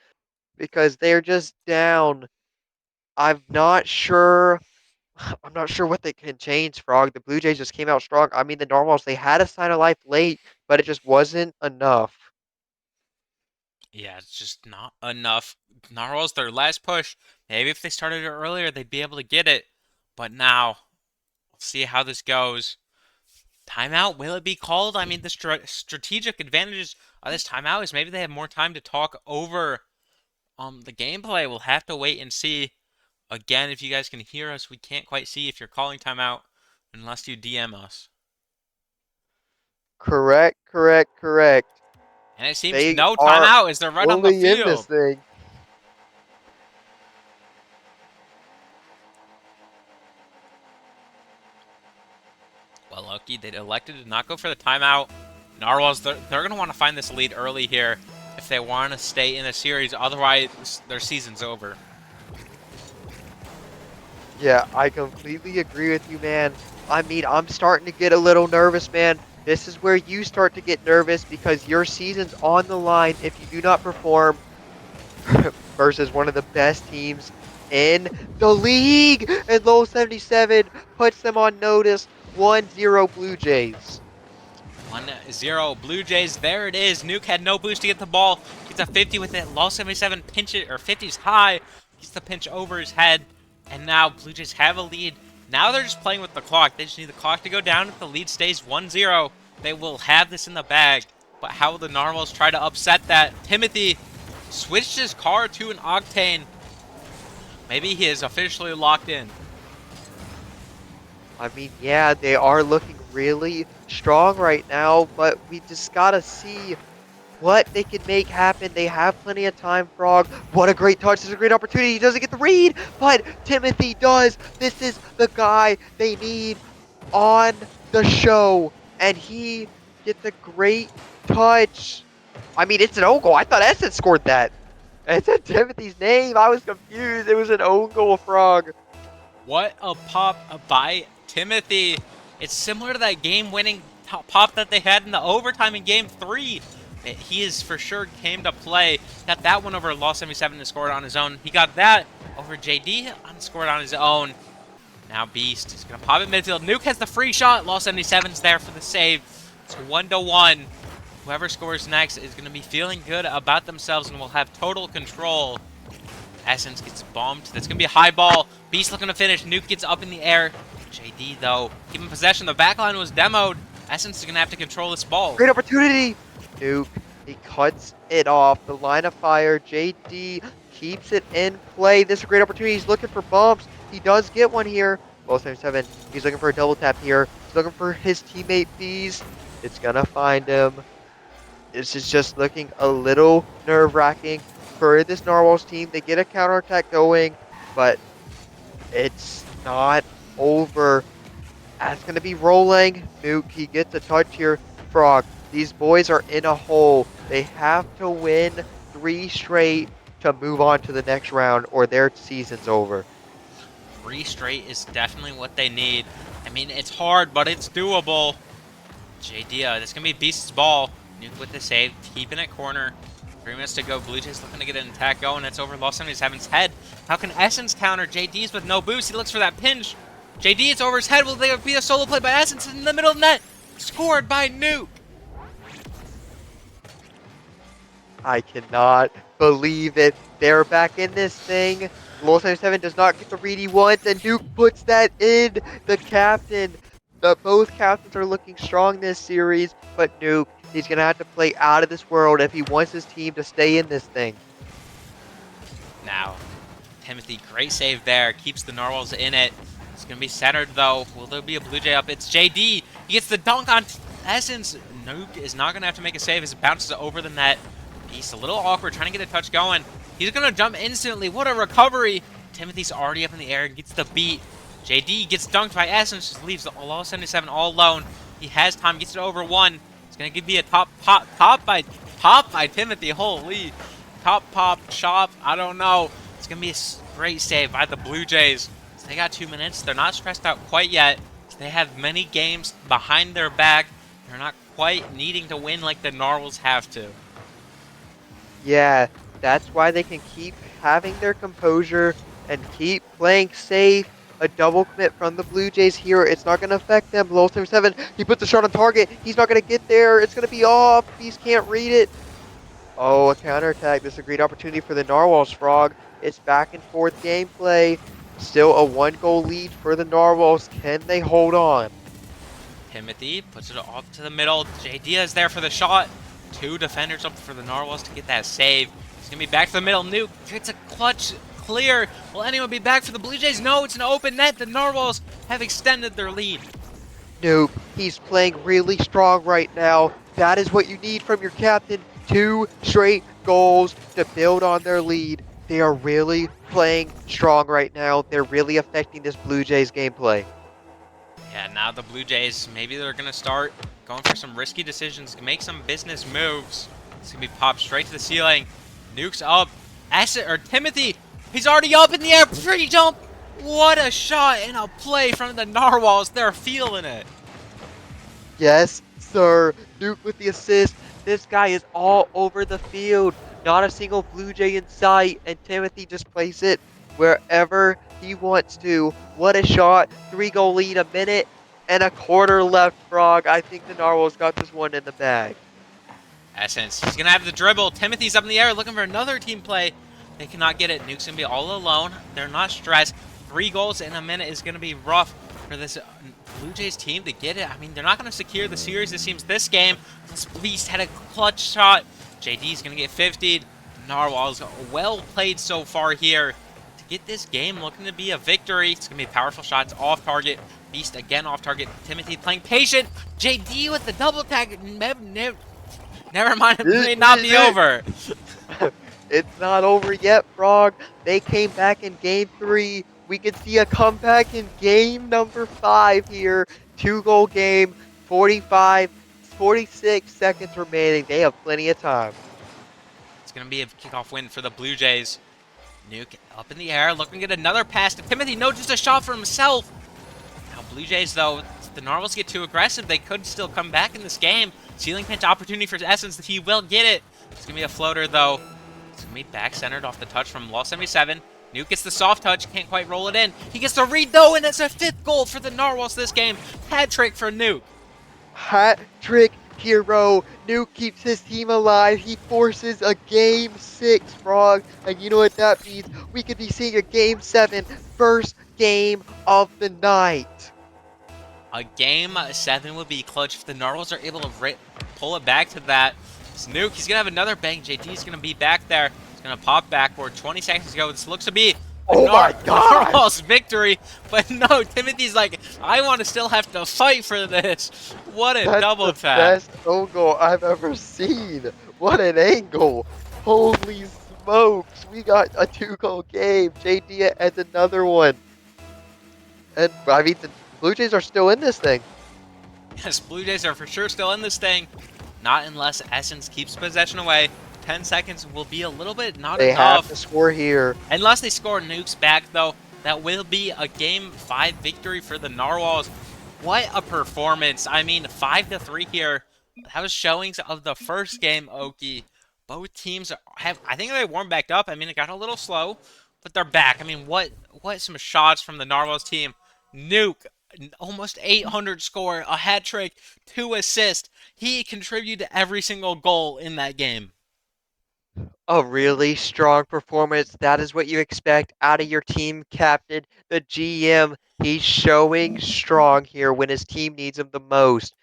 Speaker 2: because they're just down. I'm not sure what they can change, Frog. The Blue Jays just came out strong. I mean, the Narwhals, they had a sign of life late, but it just wasn't enough.
Speaker 1: Yeah, it's just not enough. Narwhals, their last push. Maybe if they started it earlier, they'd be able to get it. But now, we'll see how this goes. Timeout, will it be called? I mean, the strategic advantages of this timeout is maybe they have more time to talk over the gameplay. We'll have to wait and see. Again, if you guys can hear us, we can't quite see if you're calling timeout unless you DM us.
Speaker 2: Correct.
Speaker 1: And it seems no timeout as they're right on the field.
Speaker 2: In this thing.
Speaker 1: Well, Loki, they elected to not go for the timeout. Narwhals, they're going to want to find this lead early here if they want to stay in the series. Otherwise, their season's over.
Speaker 2: Yeah, I completely agree with you, man. I mean, I'm starting to get a little nervous, man. This is where you start to get nervous because your season's on the line if you do not perform. versus one of the best teams in the league. And Low 77 puts them on notice. 1-0 Blue Jays.
Speaker 1: 1-0 Blue Jays. There it is. Nuke had no boost to get the ball. Gets a 50 with it. Low 77 pinch it, or 50's high. Gets the pinch over his head. And now Blue Jays have a lead. Now they're just playing with the clock. They just need the clock to go down. If the lead stays 1-0, they will have this in the bag. But how will the Narwhals try to upset that? Timothy switched his car to an Octane. Maybe he is officially locked in.
Speaker 2: I mean, yeah, they are looking really strong right now, but we just gotta see what they can make happen. They have plenty of time, Frog. What a great touch. This is a great opportunity. He doesn't get the read, but Timothy does. This is the guy they need on the show, and he gets a great touch. I mean, it's an own goal. I thought Essence scored that. It said Timothy's name. I was confused. It was an own goal, Frog.
Speaker 1: What a pop by Timothy. It's similar to that game-winning pop that they had in the overtime in Game 3. He is for sure came to play. Got that one over Law 77 and scored on his own. He got that over JD and scored on his own. Now Beast is going to pop it midfield. Nuke has the free shot. Law 77's there for the save. It's 1-1. Whoever scores next is going to be feeling good about themselves and will have total control. Essence gets bombed. That's going to be a high ball. Beast looking to finish. Nuke gets up in the air. JD, though, keeping possession. The backline was demoed. Essence is going to have to control this ball.
Speaker 2: Great opportunity. Nuke, he cuts it off. The line of fire. JD keeps it in play. This is a great opportunity. He's looking for bumps. He does get one here. Ball 77. He's looking for a double tap here. He's looking for his teammate Beast. It's going to find him. This is just looking a little nerve-wracking for this Narwhals team. They get a counterattack going, but it's not over. That's going to be rolling. Nuke, he gets a touch here. Frog, these boys are in a hole. They have to win 3 straight to move on to the next round, or their season's over.
Speaker 1: 3 straight is definitely what they need. I mean, it's hard, but it's doable. JD, that's going to be Beast's ball. Nuke with the save, keeping it corner. 3 minutes to go. Blue Jays looking to get an attack going. It's over Lost 77's head. How can Essence counter? JD's with no boost. He looks for that pinch. JD, it's over his head. Will there be a solo play by Essence in the middle of the net? Scored by Nuke.
Speaker 2: I cannot believe it. They're back in this thing. Lost 77 does not get the read he wants, and Nuke puts that in. The captain. Both captains are looking strong this series, but Nuke, he's going to have to play out of this world if he wants his team to stay in this thing.
Speaker 1: Now, Timothy, great save there. Keeps the Narwhals in it. It's going to be centered, though. Will there be a Blue Jay up? It's JD. He gets the dunk on Essence. Nuke is not going to have to make a save as it bounces over the net. He's a little awkward, trying to get a touch going. He's going to jump instantly. What a recovery. Timothy's already up in the air and gets the beat. JD gets dunked by Essence, just leaves the Law 77 all alone. He has time, gets it over 1. It's going to give me a top by Timothy. Holy. Top pop, shop, I don't know. It's going to be a great save by the Blue Jays. So they got 2 minutes. They're not stressed out quite yet. They have many games behind their back. They're not quite needing to win like the Narwhals have to.
Speaker 2: Yeah, that's why they can keep having their composure and keep playing safe. A double commit from the Blue Jays here. It's not going to affect them. Low 77, he puts a shot on target. He's not going to get there. It's going to be off. Beast can't read it. Oh, a counterattack. This is a great opportunity for the Narwhals, Frog. It's back and forth gameplay. Still a 1-goal lead for the Narwhals. Can they hold on?
Speaker 1: Timothy puts it off to the middle. JD is there for the shot. 2 defenders up for the Narwhals to get that save. He's going to be back to the middle. Nuke gets a clutch clear. Will anyone be back for the Blue Jays? No, it's an open net. The Narwhals have extended their lead.
Speaker 2: Nope, he's playing really strong right now. That is what you need from your captain. 2 straight goals to build on their lead. They are really playing strong right now. They're really affecting this Blue Jays gameplay.
Speaker 1: Yeah, now the Blue Jays, maybe they're going to start going for some risky decisions, make some business moves. It's going to be popped straight to the ceiling. Nuke's up. Timothy, he's already up in the air. Pretty jump. What a shot and a play from the Narwhals. They're feeling it.
Speaker 2: Yes, sir. Nuke with the assist. This guy is all over the field. Not a single Blue Jay in sight, and Timothy just plays it wherever he wants to. What a shot. 3-goal lead, a minute and a quarter left, Frog. I think the Narwhals got this one in the bag.
Speaker 1: Essence, he's gonna have the dribble. Timothy's up in the air looking for another team play. They cannot get it. Nuke's gonna be all alone. They're not stressed. 3 goals in a minute is gonna be rough for this Blue Jays team to get it. I mean, they're not gonna secure the series, it seems, this game. This Beast had a clutch shot. JD's gonna get 50'd. Narwhals, well played so far here to get this game looking to be a victory. It's gonna be powerful shots off target. Beast again off target. Timothy playing patient. JD with the double tag. Never mind, it may not be over.
Speaker 2: It's not over yet, Frog. They came back in game 3. We could see a comeback in game number 5 here. 2-goal game, 46 seconds remaining. They have plenty of time.
Speaker 1: It's going to be a kickoff win for the Blue Jays. Nuke up in the air, looking at another pass to Timothy. No, just a shot for himself. Now, Blue Jays, though, if the Narwhals get too aggressive, they could still come back in this game. Ceiling pinch opportunity for Essence. He will get it. It's going to be a floater, though. It's going to be back-centered off the touch from Law 77. Nuke gets the soft touch. Can't quite roll it in. He gets the read, though, and it's a 5th goal for the Narwhals this game. Hat trick for Nuke.
Speaker 2: Hat trick hero. Nuke keeps his team alive. He forces a game 6, Frog. And you know what that means? We could be seeing a game 7, first game of the night.
Speaker 1: A game 7 would be clutch if the Narwhals are able to pull it back to that. It's Nuke, he's going to have another bang. JD's going to be back there. He's going to pop backward. 20 seconds to go. This looks to be
Speaker 2: my God!
Speaker 1: Narwhals victory. But no, Timothy's like, I want to still have to fight for this. What a double tap.
Speaker 2: That's the best own goal I've ever seen. What an angle. Holy smokes. We got a 2-goal game. JD adds another one. And, I mean, the Blue Jays are still in this thing.
Speaker 1: Yes, Blue Jays are for sure still in this thing. Not unless Essence keeps possession away. 10 seconds will be a little bit not
Speaker 2: They
Speaker 1: enough.
Speaker 2: have to score here.
Speaker 1: Unless they score Nuke's back, though, that will be a Game 5 victory for the Narwhals. What a performance. I mean, 5-3 here. That was showings of the first game, Oki. Both teams have, I think they warmed back up. I mean, it got a little slow, but they're back. I mean, what some shots from the Narwhals team. Nuke, almost 800 score, a hat trick, 2 assists. He contributed to every single goal in that game.
Speaker 2: A really strong performance. That is what you expect out of your team captain, the GM. He's showing strong here when his team needs him the most.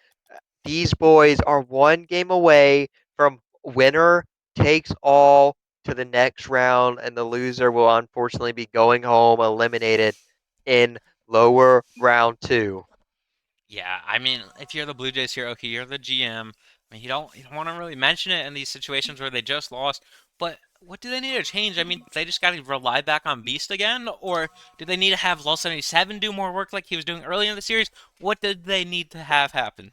Speaker 2: These boys are one game away from winner takes all to the next round, and the loser will unfortunately be going home eliminated in lower round 2.
Speaker 1: Yeah, I mean, if you're the Blue Jays here, okay, you're the GM. I mean, you don't want to really mention it in these situations where they just lost. But what do they need to change? I mean, they just got to rely back on Beast again, or do they need to have Law 77 do more work like he was doing earlier in the series? What did they need to have happen?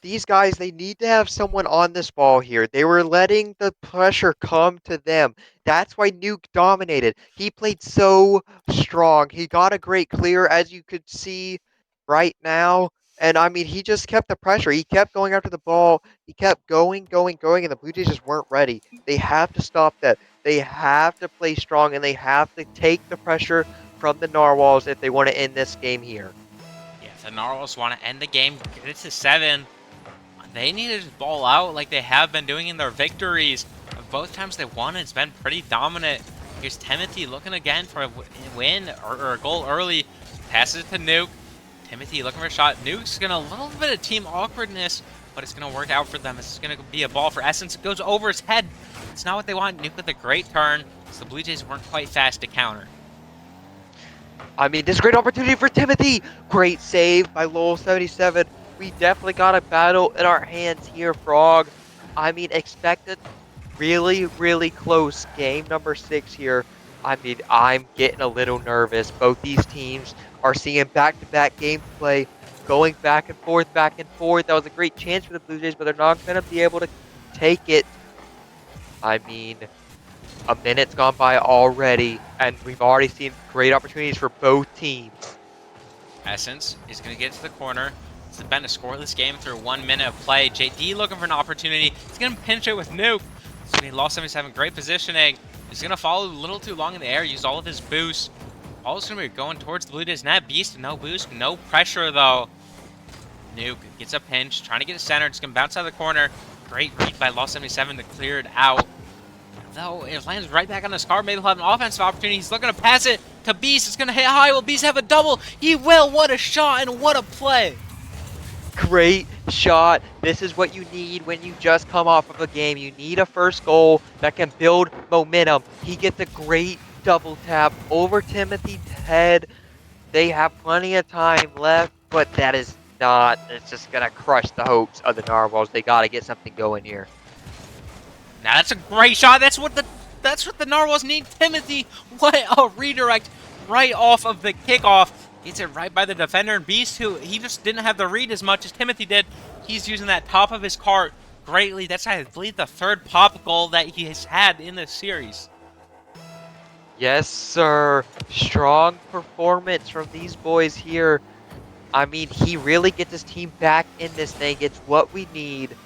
Speaker 2: These guys, they need to have someone on this ball here. They were letting the pressure come to them. That's why Nuke dominated. He played so strong. He got a great clear, as you could see right now. And I mean, he just kept the pressure. He kept going after the ball. He kept going, and the Blue Jays just weren't ready. They have to stop that. They have to play strong, and they have to take the pressure from the Narwhals if they want to end this game here.
Speaker 1: Yeah, if the Narwhals want to end the game, get it to 7. They need to just ball out like they have been doing in their victories. Both times they won, it's been pretty dominant. Here's Timothy looking again for a win or a goal early. Passes it to Nuke. Timothy looking for a shot. Nuke's going to a little bit of team awkwardness, but it's going to work out for them. It's going to be a ball for Essence. It goes over his head. It's not what they want. Nuke with a great turn. So the Blue Jays weren't quite fast to counter.
Speaker 2: I mean, this is a great opportunity for Timothy. Great save by Lowell 77. We definitely got a battle in our hands here, Frog. I mean, expected really, really close game number 6 here. I mean, I'm getting a little nervous. Both these teams are seeing back-to-back gameplay, going back and forth, back and forth. That was a great chance for the Blue Jays, but they're not going to be able to take it. I mean, a minute's gone by already, and we've already seen great opportunities for both teams.
Speaker 1: Essence is going to get to the corner. It's been a scoreless game through 1 minute of play. JD looking for an opportunity. He's going to pinch it with Nuke. So he lost 77. Great positioning. He's going to follow a little too long in the air. Used all of his boost. Ball's going to be going towards the Blue Jays net. Beast, no boost. No pressure, though. Nuke gets a pinch. Trying to get it centered. It's going to bounce out of the corner. Great read by Lost 77 to clear it out. Though it lands right back on his car. Maybe he'll have an offensive opportunity. He's looking to pass it to Beast. It's going to hit high. Will Beast have a double? He will. What a shot and what a play.
Speaker 2: Great shot. This is what you need when you just come off of a game. You need a first goal that can build momentum. He gets a great double tap over Timothy's head. They have plenty of time left, but that is not. It's just going to crush the hopes of the Narwhals. They got to get something going here.
Speaker 1: Now that's a great shot. That's what the Narwhals need. Timothy, what a redirect right off of the kickoff. Gets it right by the defender, and Beast, who he just didn't have the read as much as Timothy did. He's using that top of his cart greatly. That's, I believe, the third pop goal that he has had in this series.
Speaker 2: Yes, sir. Strong performance from these boys here. I mean, he really gets his team back in this thing. It's what we need.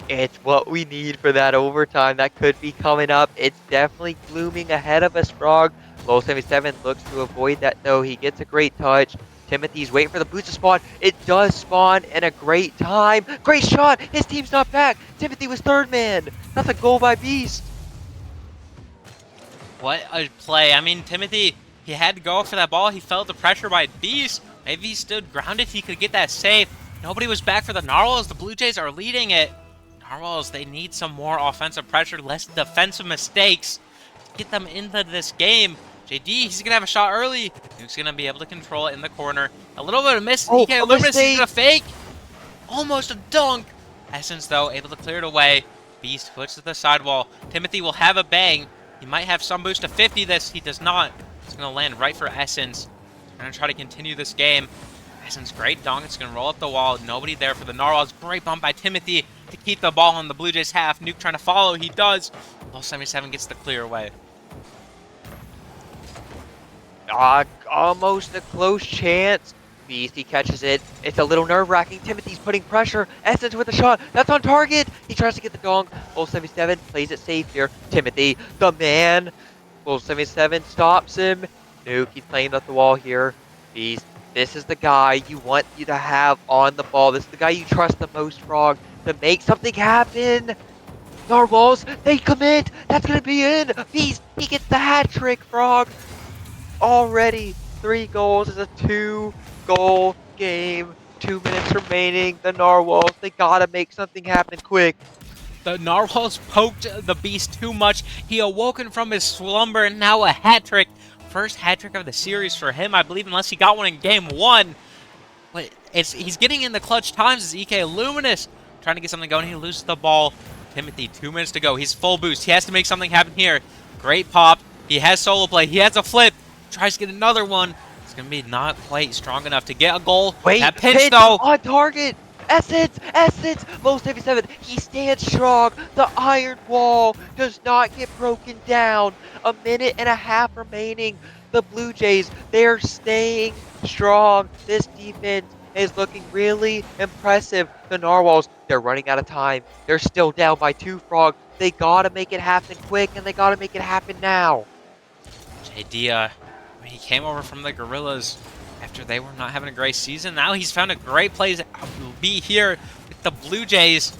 Speaker 2: It's what we need for that overtime that could be coming up. It's definitely glooming ahead of us, Frog. Low 77 looks to avoid that, though. He gets a great touch. Timothy's waiting for the boost to spawn. It does spawn in a great time. Great shot. His team's not back. Timothy was third man. That's a goal by Beast.
Speaker 1: What a play. I mean, Timothy, he had to go for that ball. He felt the pressure by Beast. Maybe he stood grounded. He could get that save. Nobody was back for the Narwhals. The Blue Jays are leading it. Narwhals, they need some more offensive pressure, less defensive mistakes. Get them into this game. JD, he's going to have a shot early. Nuke's going to be able to control it in the corner. A little bit of miss.
Speaker 2: Oh,
Speaker 1: EK Illuminous is going to fake. Almost a dunk. Essence, though, able to clear it away. Beast puts it to the sidewall. Timothy will have a bang. He might have some boost to 50 this. He does not. It's going to land right for Essence. Going to try to continue this game. Essence, great dunk. It's going to roll up the wall. Nobody there for the Narwhals. Great bump by Timothy to keep the ball on the Blue Jays half. Nuke trying to follow. He does. Low 77 gets the clear away.
Speaker 2: Almost a close chance. Beast, he catches it. It's a little nerve-wracking. Timothy's putting pressure. Essence with a shot. That's on target. He tries to get the dunk. Bull 77 plays it safe here. Timothy, the man. Bull 77 stops him. Nuke, he's playing up the wall here. Beast, this is the guy you want you to have on the ball. This is the guy you trust the most, Frog, to make something happen. Narwhals, they commit. That's going to be in. Beast, he gets the hat trick, Frog. Already 3 goals is a 2-goal game. 2 minutes remaining. The Narwhals, they gotta make something happen quick.
Speaker 1: The Narwhals poked the Beast too much. He awoken from his slumber and now a hat trick. First hat trick of the series for him, I believe, unless he got one in game 1. But he's getting in the clutch times as EK Luminous trying to get something going. He loses the ball. Timothy, 2 minutes to go. He's full boost. He has to make something happen here. Great pop. He has solo play. He has a flip. Tries to get another one. It's going to be not quite strong enough to get a goal.
Speaker 2: Wait,
Speaker 1: that pinch, though.
Speaker 2: On target. Essence. Low 77. He stands strong. The iron wall does not get broken down. A minute and a half remaining. The Blue Jays, they're staying strong. This defense is looking really impressive. The Narwhals, they're running out of time. They're still down by 2, Frog. They got to make it happen quick, and they got to make it happen now.
Speaker 1: JD, he came over from the Gorillas after they were not having a great season. Now he's found a great place to be here with the Blue Jays.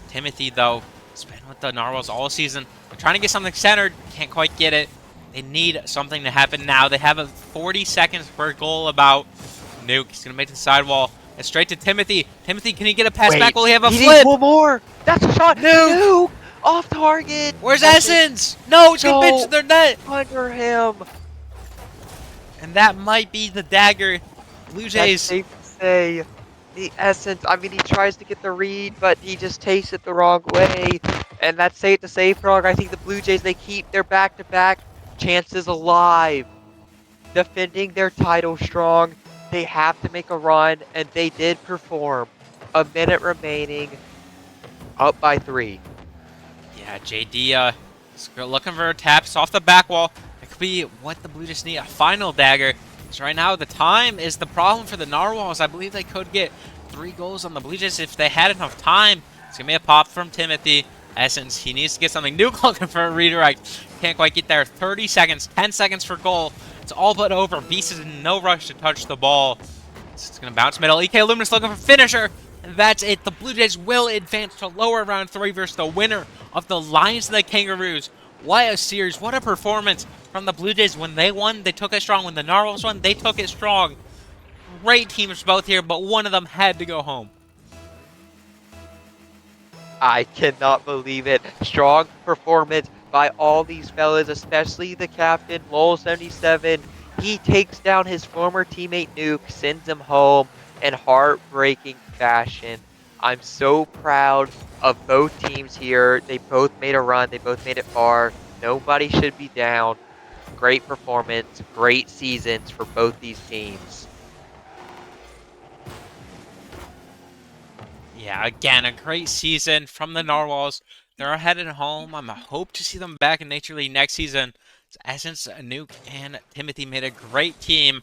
Speaker 1: Timothy, though, has been with the Narwhals all season. They're trying to get something centered. Can't quite get it. They need something to happen now. They have a 40 seconds per goal about. Nuke, he's going to make the sidewall. And straight to Timothy. Timothy, can he get a pass back? Will he have a flip?
Speaker 2: Needs one more. That's a shot.
Speaker 1: Nuke!
Speaker 2: Off target.
Speaker 1: Where's Essence? No, it's going to pitch to their net.
Speaker 2: Under him.
Speaker 1: And that might be the dagger. Blue Jays.
Speaker 2: That's safe to say. The Essence, I mean, he tries to get the read, but he just takes it the wrong way. And that's safe to say, Frog. I think the Blue Jays, they keep their back-to-back chances alive. Defending their title strong. They have to make a run, and they did perform. A minute remaining. Up by 3.
Speaker 1: Yeah, JD is looking for taps off the back wall. It could be what the Blue Jays need, a final dagger. So right now, the time is the problem for the Narwhals. I believe they could get 3 goals on the Blue Jays if they had enough time. It's going to be a pop from Timothy. Essence, he needs to get something. Nuke looking for a redirect. Can't quite get there. 30 seconds, 10 seconds for goal. It's all but over. Beast is in no rush to touch the ball. It's going to bounce middle. EK Luminous looking for finisher. And that's it. The Blue Jays will advance to lower round 3 versus the winner of the Lions and the Kangaroos. What a series. What a performance from the Blue Jays. When they won, they took it strong. When the Narwhals won, they took it strong. Great teams both here, but one of them had to go home.
Speaker 2: I cannot believe it. Strong performance by all these fellas, especially the captain, Lowell77. He takes down his former teammate Nuke, sends him home in heartbreaking fashion. I'm so proud of both teams here. They both made a run. They both made it far. Nobody should be down. Great performance, great seasons for both these teams.
Speaker 1: Yeah, again, a great season from the Narwhals. They're headed home. I hope to see them back in Nature League next season. Essence, Nuke, and Timothy made a great team.